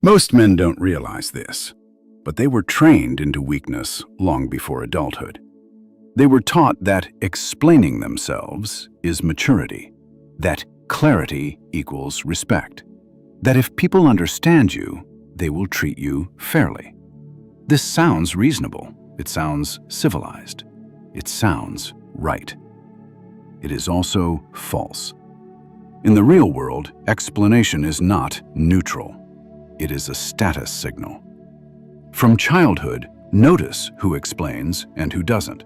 Most men don't realize this, but they were trained into weakness long before adulthood. They were taught that explaining themselves is maturity, that clarity equals respect, that if people understand you, they will treat you fairly. This sounds reasonable. It sounds civilized. It sounds right. It is also false. In the real world, explanation is not neutral. It is a status signal. From childhood, notice who explains and who doesn't.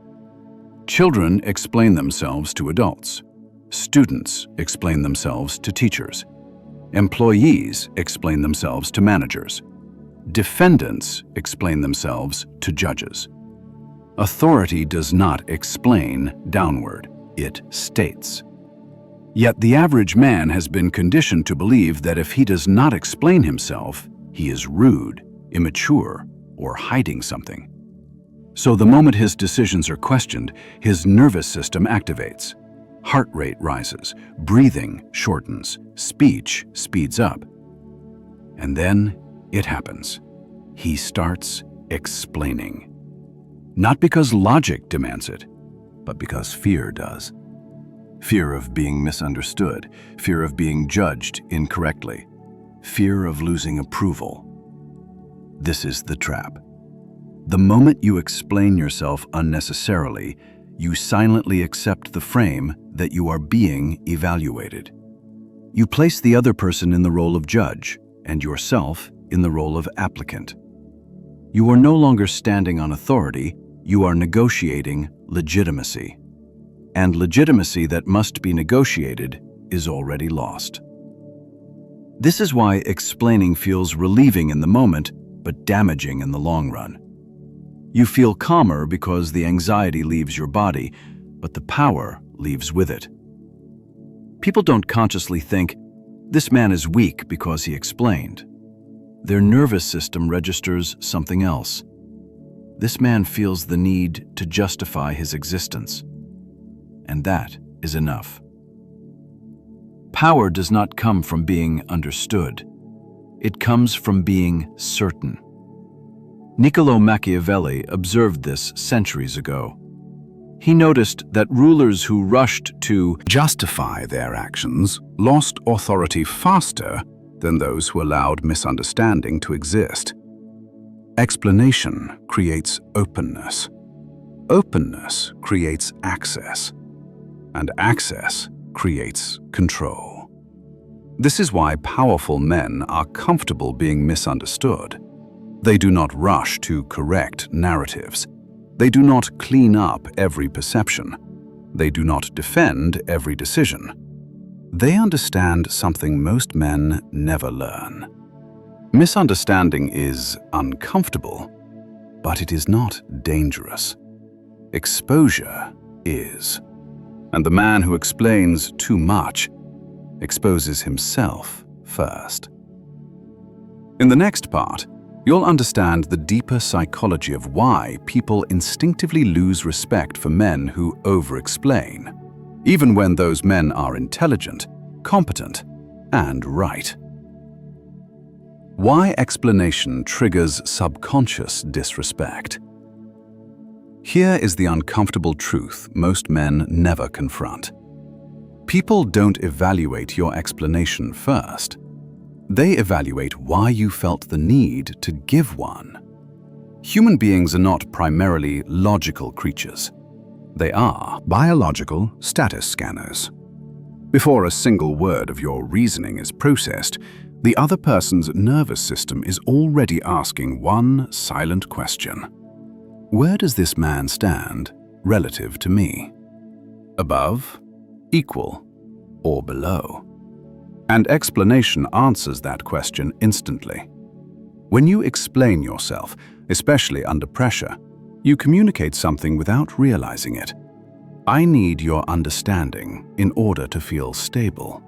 Children explain themselves to adults. Students explain themselves to teachers. Employees explain themselves to managers. Defendants explain themselves to judges. Authority does not explain downward, it states. Yet the average man has been conditioned to believe that if he does not explain himself, he is rude, immature, or hiding something. So the moment his decisions are questioned, his nervous system activates. Heart rate rises, breathing shortens, speech speeds up. And then it happens. He starts explaining. Not because logic demands it, but because fear does. Fear of being misunderstood, fear of being judged incorrectly, fear of losing approval. This is the trap. The moment you explain yourself unnecessarily, you silently accept the frame that you are being evaluated. You place the other person in the role of judge and yourself in the role of applicant. You are no longer standing on authority, you are negotiating legitimacy. And legitimacy that must be negotiated is already lost. This is why explaining feels relieving in the moment, but damaging in the long run. You feel calmer because the anxiety leaves your body, but the power leaves with it. People don't consciously think, this man is weak because he explained. Their nervous system registers something else. This man feels the need to justify his existence. And that is enough. Power does not come from being understood. It comes from being certain. Niccolo Machiavelli observed this centuries ago. He noticed that rulers who rushed to justify their actions lost authority faster than those who allowed misunderstanding to exist. Explanation creates openness. Openness creates access. And access creates control. This is why powerful men are comfortable being misunderstood. They do not rush to correct narratives. They do not clean up every perception. They do not defend every decision. They understand something most men never learn. Misunderstanding is uncomfortable, but it is not dangerous. Exposure is. And the man who explains too much exposes himself first. In the next part, you'll understand the deeper psychology of why people instinctively lose respect for men who over-explain, even when those men are intelligent, competent, and right. Why explanation triggers subconscious disrespect. Here is the uncomfortable truth most men never confront. People don't evaluate your explanation first. They evaluate why you felt the need to give one. Human beings are not primarily logical creatures. They are biological status scanners. Before a single word of your reasoning is processed, the other person's nervous system is already asking one silent question. Where does this man stand relative to me? Above, equal, or below? And explanation answers that question instantly. When you explain yourself, especially under pressure, you communicate something without realizing it. I need your understanding in order to feel stable.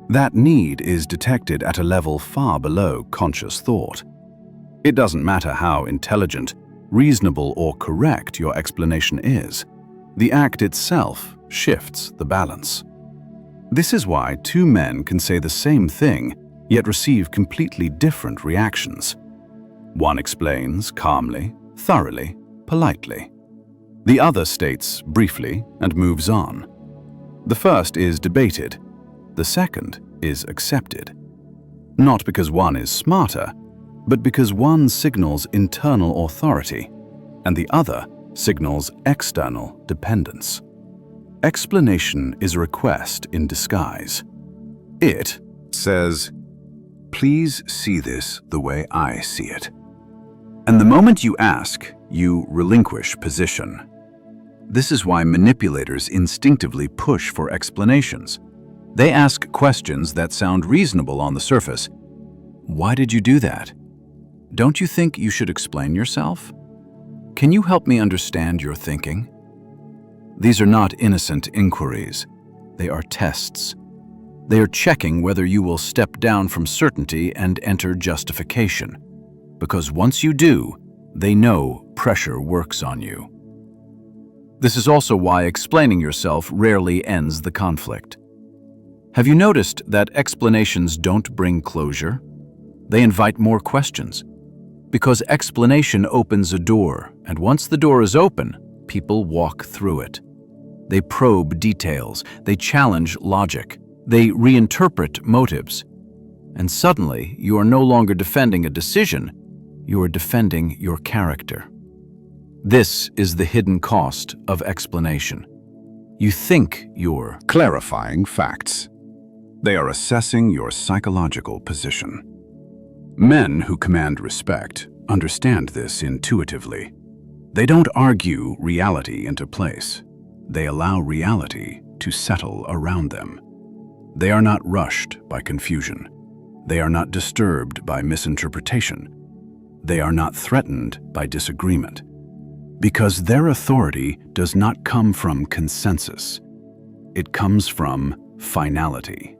That need is detected at a level far below conscious thought. It doesn't matter how intelligent, reasonable, or correct your explanation is. The act itself shifts the balance. This is why two men can say the same thing yet receive completely different reactions. One explains calmly, thoroughly, politely. The other states briefly and moves on. The first is debated. The second is accepted. Not because one is smarter, but because one signals internal authority, and the other signals external dependence. Explanation is a request in disguise. It says, "Please see this the way I see it." And the moment you ask, you relinquish position. This is why manipulators instinctively push for explanations. They ask questions that sound reasonable on the surface. Why did you do that? Don't you think you should explain yourself? Can you help me understand your thinking? These are not innocent inquiries. They are tests. They are checking whether you will step down from certainty and enter justification. Because once you do, they know pressure works on you. This is also why explaining yourself rarely ends the conflict. Have you noticed that explanations don't bring closure? They invite more questions. Because explanation opens a door, and once the door is open, people walk through it. They probe details, they challenge logic, they reinterpret motives. And suddenly, you are no longer defending a decision, you are defending your character. This is the hidden cost of explanation. You think you're clarifying facts. They are assessing your psychological position. Men who command respect understand this intuitively. They don't argue reality into place. They allow reality to settle around them. They are not rushed by confusion. They are not disturbed by misinterpretation. They are not threatened by disagreement. Because their authority does not come from consensus. It comes from finality.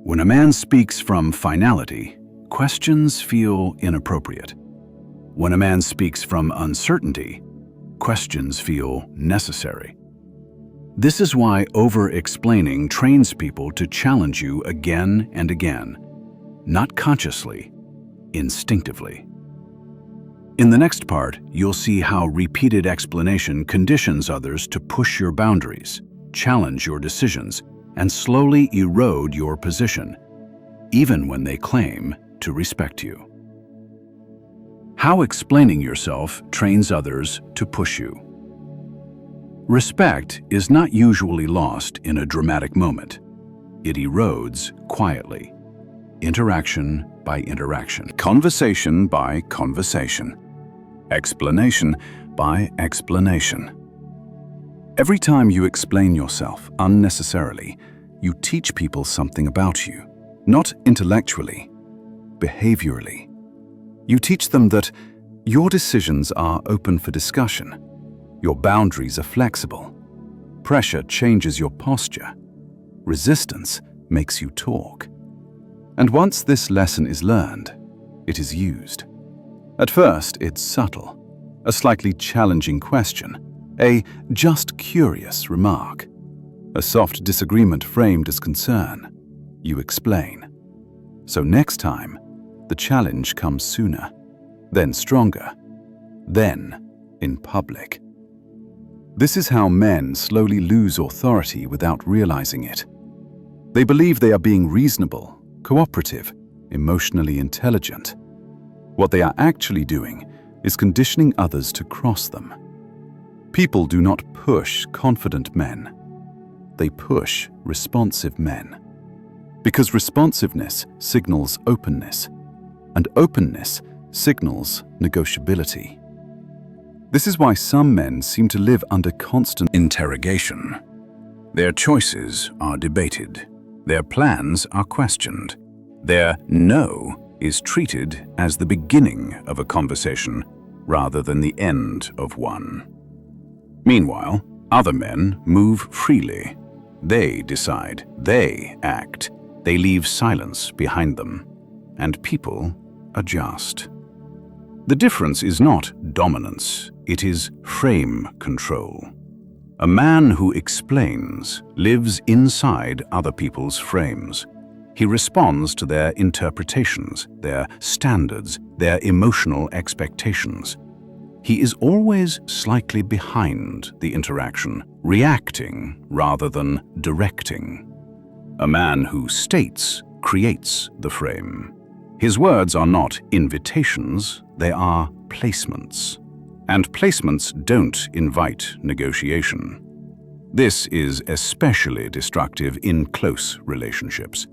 When a man speaks from finality, questions feel inappropriate. When a man speaks from uncertainty, questions feel necessary. This is why over-explaining trains people to challenge you again and again, not consciously, instinctively. In the next part, you'll see how repeated explanation conditions others to push your boundaries, challenge your decisions, and slowly erode your position, even when they claim to respect you. How explaining yourself trains others to push you. Respect is not usually lost in a dramatic moment. It erodes quietly, interaction by interaction, conversation by conversation, explanation by explanation. Every time you explain yourself unnecessarily, you teach people something about you, not intellectually, behaviorally. You teach them that your decisions are open for discussion, your boundaries are flexible, pressure changes your posture, resistance makes you talk. And once this lesson is learned, it is used. At first, it's subtle, a slightly challenging question, a just curious remark, a soft disagreement framed as concern. You explain. So next time, the challenge comes sooner, then stronger, then in public. This is how men slowly lose authority without realizing it. They believe they are being reasonable, cooperative, emotionally intelligent. What they are actually doing is conditioning others to cross them. People do not push confident men. They push responsive men. Because responsiveness signals openness, and openness signals negotiability. This is why some men seem to live under constant interrogation. Their choices are debated. Their plans are questioned. Their no is treated as the beginning of a conversation rather than the end of one. Meanwhile, other men move freely. They decide, they act, they leave silence behind them, and people adjust. The difference is not dominance, it is frame control. A man who explains lives inside other people's frames. He responds to their interpretations, their standards, their emotional expectations. He is always slightly behind the interaction, reacting rather than directing. A man who states creates the frame. His words are not invitations, they are placements. And placements don't invite negotiation. This is especially destructive in close relationships.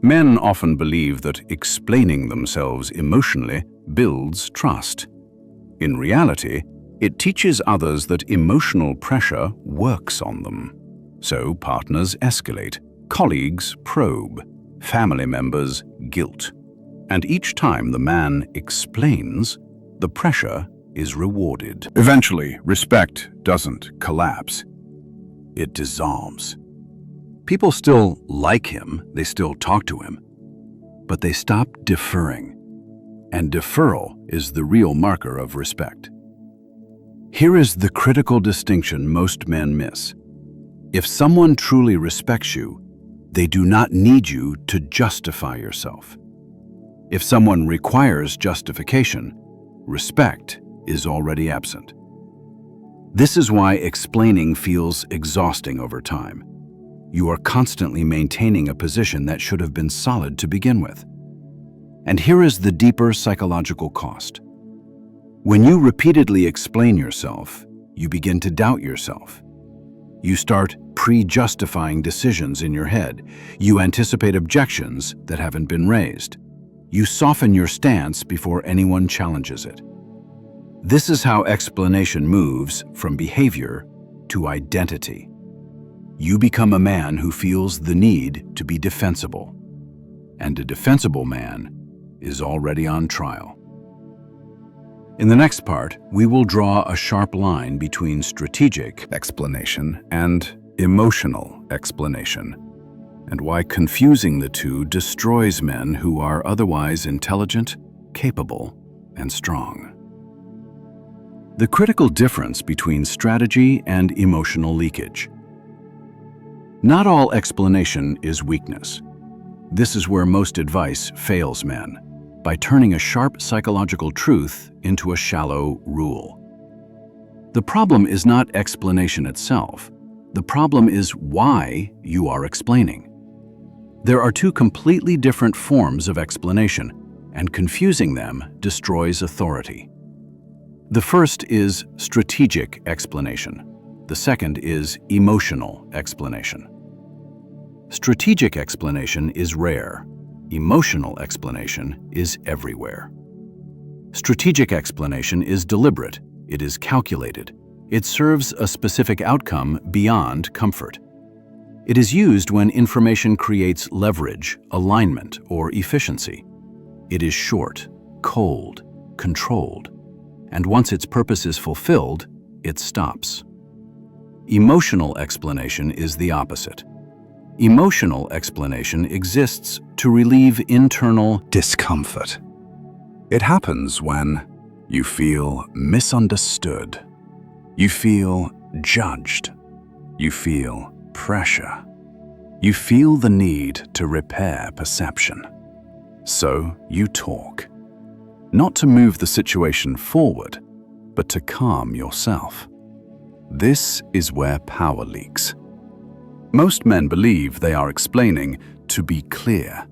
Men often believe that explaining themselves emotionally builds trust. In reality, it teaches others that emotional pressure works on them. So partners escalate, colleagues probe, family members guilt. And each time the man explains, the pressure is rewarded. Eventually, respect doesn't collapse. It dissolves. People still like him, they still talk to him, but they stop deferring. And deferral is the real marker of respect. Here is the critical distinction most men miss. If someone truly respects you, they do not need you to justify yourself. If someone requires justification, respect is already absent. This is why explaining feels exhausting over time. You are constantly maintaining a position that should have been solid to begin with. And here is the deeper psychological cost. When you repeatedly explain yourself, you begin to doubt yourself. You start pre-justifying decisions in your head. You anticipate objections that haven't been raised. You soften your stance before anyone challenges it. This is how explanation moves from behavior to identity. You become a man who feels the need to be defensible. And a defensible man is already on trial. In the next part, we will draw a sharp line between strategic explanation and emotional explanation, and why confusing the two destroys men who are otherwise intelligent, capable, and strong. The critical difference between strategy and emotional leakage. Not all explanation is weakness. This is where most advice fails men, by turning a sharp psychological truth into a shallow rule. The problem is not explanation itself. The problem is why you are explaining. There are two completely different forms of explanation, and confusing them destroys authority. The first is strategic explanation. The second is emotional explanation. Strategic explanation is rare. Emotional explanation is everywhere. Strategic explanation is deliberate. It is calculated. It serves a specific outcome beyond comfort. It is used when information creates leverage, alignment, or efficiency. It is short, cold, controlled, and once its purpose is fulfilled, it stops. Emotional explanation is the opposite. Emotional explanation exists to relieve internal discomfort. It happens when you feel misunderstood, you feel judged, you feel pressure, you feel the need to repair perception. So you talk, not to move the situation forward, but to calm yourself. This is where power leaks. Most men believe they are explaining to be clear,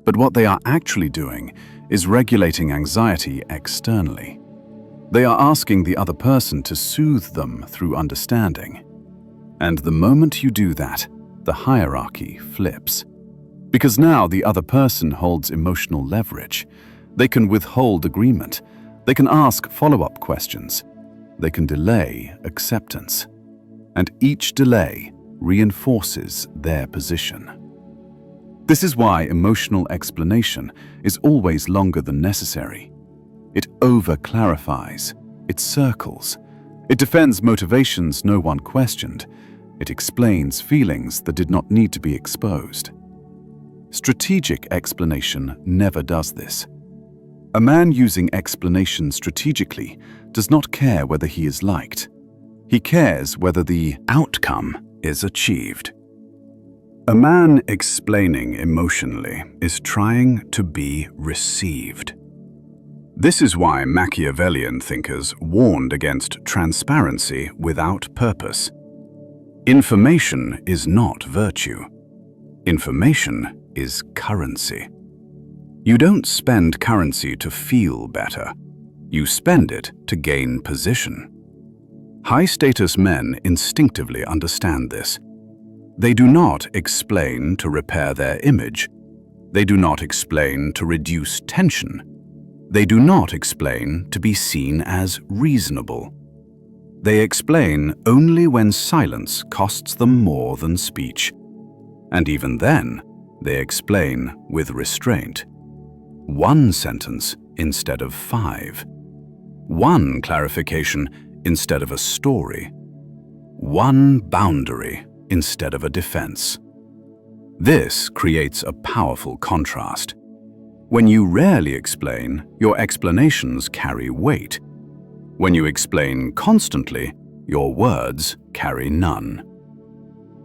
but what they are actually doing is regulating anxiety externally. They are asking the other person to soothe them through understanding. And the moment you do that, the hierarchy flips. Because now the other person holds emotional leverage. They can withhold agreement. They can ask follow-up questions. They can delay acceptance. And each delay reinforces their position. This is why emotional explanation is always longer than necessary. It over-clarifies, it circles, it defends motivations no one questioned, it explains feelings that did not need to be exposed. Strategic explanation never does this. A man using explanation strategically does not care whether he is liked. He cares whether the outcome is achieved. A man explaining emotionally is trying to be received. This is why Machiavellian thinkers warned against transparency without purpose. Information is not virtue. Information is currency. You don't spend currency to feel better. You spend it to gain position. High-status men instinctively understand this. They do not explain to repair their image. They do not explain to reduce tension. They do not explain to be seen as reasonable. They explain only when silence costs them more than speech. And even then, they explain with restraint. One sentence instead of 5. One clarification instead of a story. One boundary instead of a defense. This creates a powerful contrast. When you rarely explain, your explanations carry weight. When you explain constantly, your words carry none.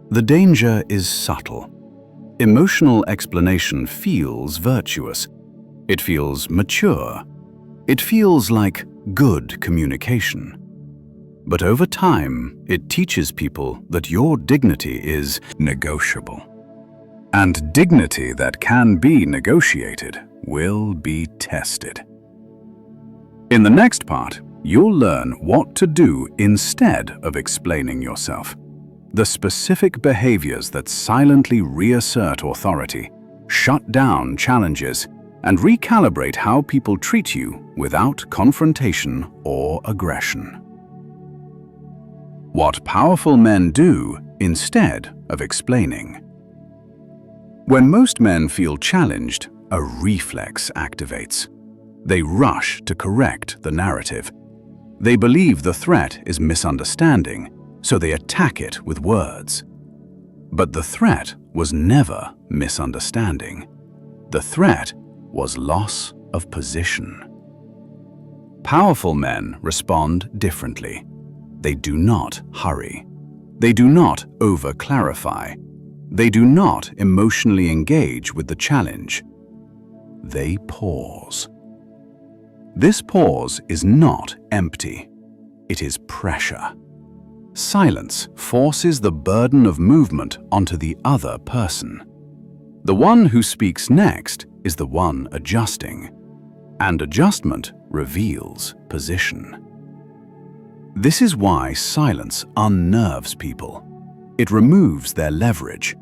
The danger is subtle. Emotional explanation feels virtuous. It feels mature. It feels like good communication. But over time, it teaches people that your dignity is negotiable. And dignity that can be negotiated will be tested. In the next part, you'll learn what to do instead of explaining yourself. The specific behaviors that silently reassert authority, shut down challenges, and recalibrate how people treat you without confrontation or aggression. What powerful men do instead of explaining. When most men feel challenged, a reflex activates. They rush to correct the narrative. They believe the threat is misunderstanding, so they attack it with words. But the threat was never misunderstanding. The threat was loss of position. Powerful men respond differently. They do not hurry. They do not over-clarify. They do not emotionally engage with the challenge. They pause. This pause is not empty. It is pressure. Silence forces the burden of movement onto the other person. The one who speaks next is the one adjusting, and adjustment reveals position. This is why silence unnerves people. It removes their leverage.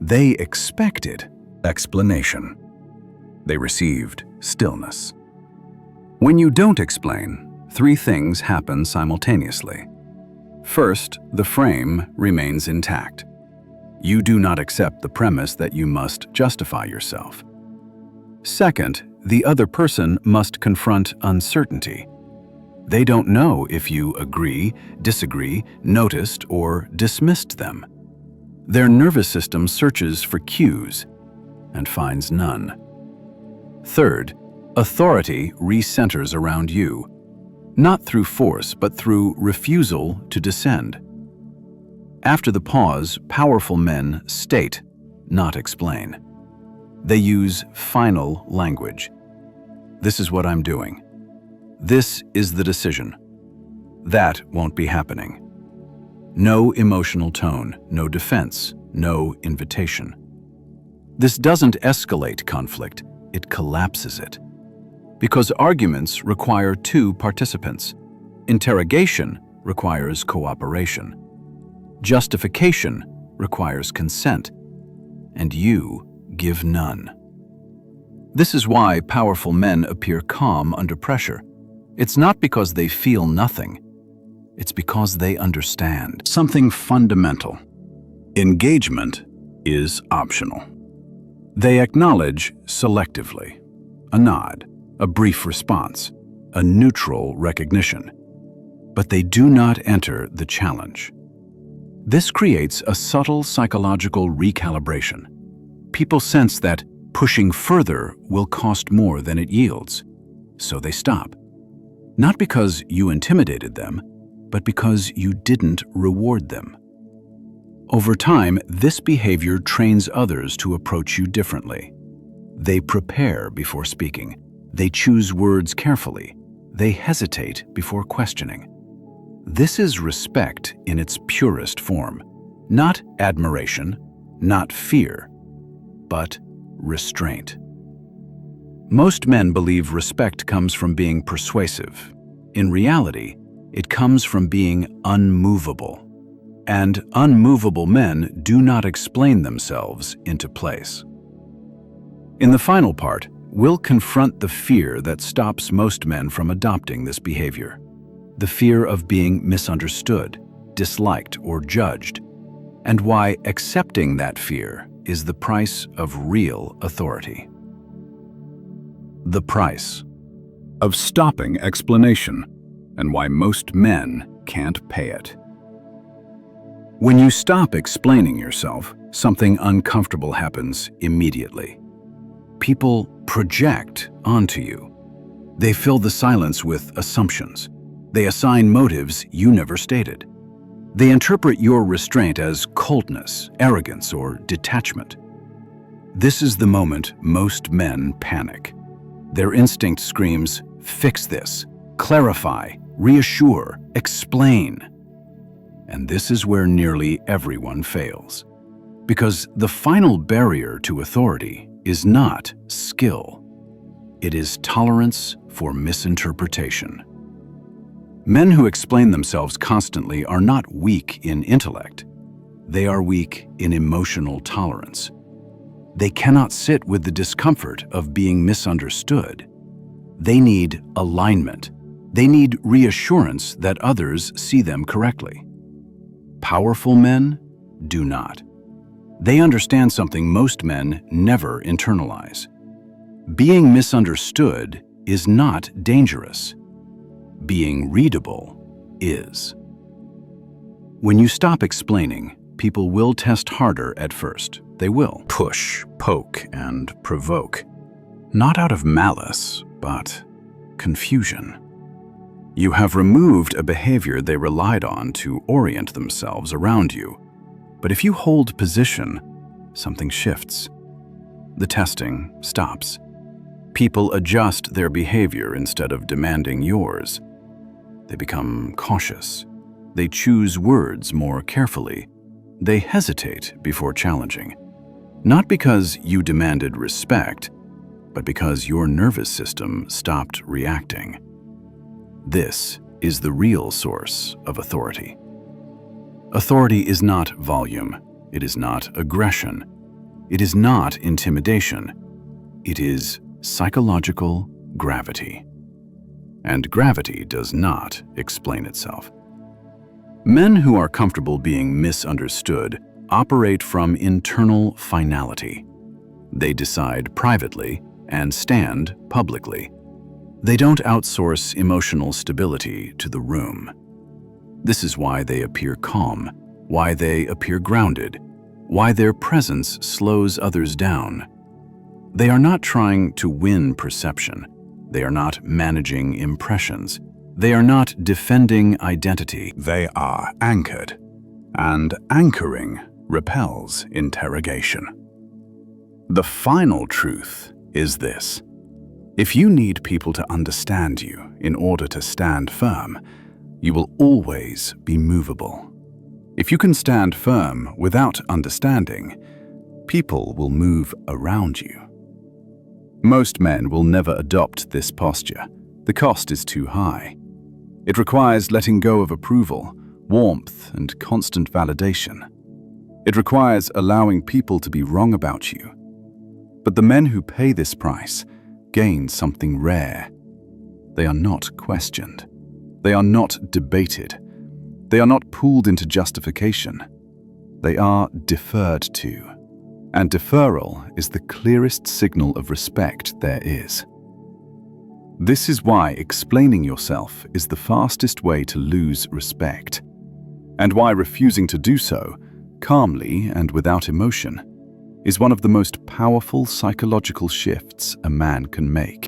They expected explanation. They received stillness. When you don't explain, 3 things happen simultaneously. First, the frame remains intact. You do not accept the premise that you must justify yourself. Second, the other person must confront uncertainty. They don't know if you agree, disagree, noticed, or dismissed them. Their nervous system searches for cues and finds none. Third, authority recenters around you, not through force, but through refusal to descend. After the pause, powerful men state, not explain. They use final language. This is what I'm doing. This is the decision. That won't be happening. No emotional tone, no defense, no invitation. This doesn't escalate conflict, it collapses it. Because arguments require 2 participants. Interrogation requires cooperation. Justification requires consent. And you give none. This is why powerful men appear calm under pressure. It's not because they feel nothing. It's because they understand something fundamental. Engagement is optional. They acknowledge selectively. A nod, a brief response, a neutral recognition. But they do not enter the challenge. This creates a subtle psychological recalibration. People sense that pushing further will cost more than it yields, so they stop. Not because you intimidated them, but because you didn't reward them. Over time, this behavior trains others to approach you differently. They prepare before speaking. They choose words carefully. They hesitate before questioning. This is respect in its purest form. Not admiration, not fear, but restraint. Most men believe respect comes from being persuasive. In reality, it comes from being unmovable. And unmovable men do not explain themselves into place. In the final part, we'll confront the fear that stops most men from adopting this behavior. The fear of being misunderstood, disliked, or judged, and why accepting that fear is the price of real authority. The price of stopping explanation, and why most men can't pay it. When you stop explaining yourself, something uncomfortable happens immediately. People project onto you. They fill the silence with assumptions. They assign motives you never stated. They interpret your restraint as coldness, arrogance, or detachment. This is the moment most men panic. Their instinct screams, "Fix this, clarify, reassure, explain." And this is where nearly everyone fails. Because the final barrier to authority is not skill. It is tolerance for misinterpretation. Men who explain themselves constantly are not weak in intellect. They are weak in emotional tolerance. They cannot sit with the discomfort of being misunderstood. They need alignment. They need reassurance that others see them correctly. Powerful men do not. They understand something most men never internalize. Being misunderstood is not dangerous. Being readable is. When you stop explaining, people will test harder at first. They will push, poke, and provoke. Not out of malice, but confusion. You have removed a behavior they relied on to orient themselves around you. But if you hold position, something shifts. The testing stops. People adjust their behavior instead of demanding yours. They become cautious. They choose words more carefully. They hesitate before challenging. Not because you demanded respect, but because your nervous system stopped reacting. This is the real source of authority. Authority is not volume. It is not aggression. It is not intimidation. It is psychological gravity. And gravity does not explain itself. Men who are comfortable being misunderstood operate from internal finality. They decide privately and stand publicly. They don't outsource emotional stability to the room. This is why they appear calm, why they appear grounded, why their presence slows others down. They are not trying to win perception. They are not managing impressions. They are not defending identity. They are anchored. And anchoring repels interrogation. The final truth is this. If you need people to understand you in order to stand firm, you will always be movable. If you can stand firm without understanding, people will move around you. Most men will never adopt this posture. The cost is too high. It requires letting go of approval, warmth, and constant validation. It requires allowing people to be wrong about you. But the men who pay this price gain something rare. They are not questioned. They are not debated. They are not pulled into justification. They are deferred to. And deferral is the clearest signal of respect there is. This is why explaining yourself is the fastest way to lose respect, and why refusing to do so, calmly and without emotion, is one of the most powerful psychological shifts a man can make.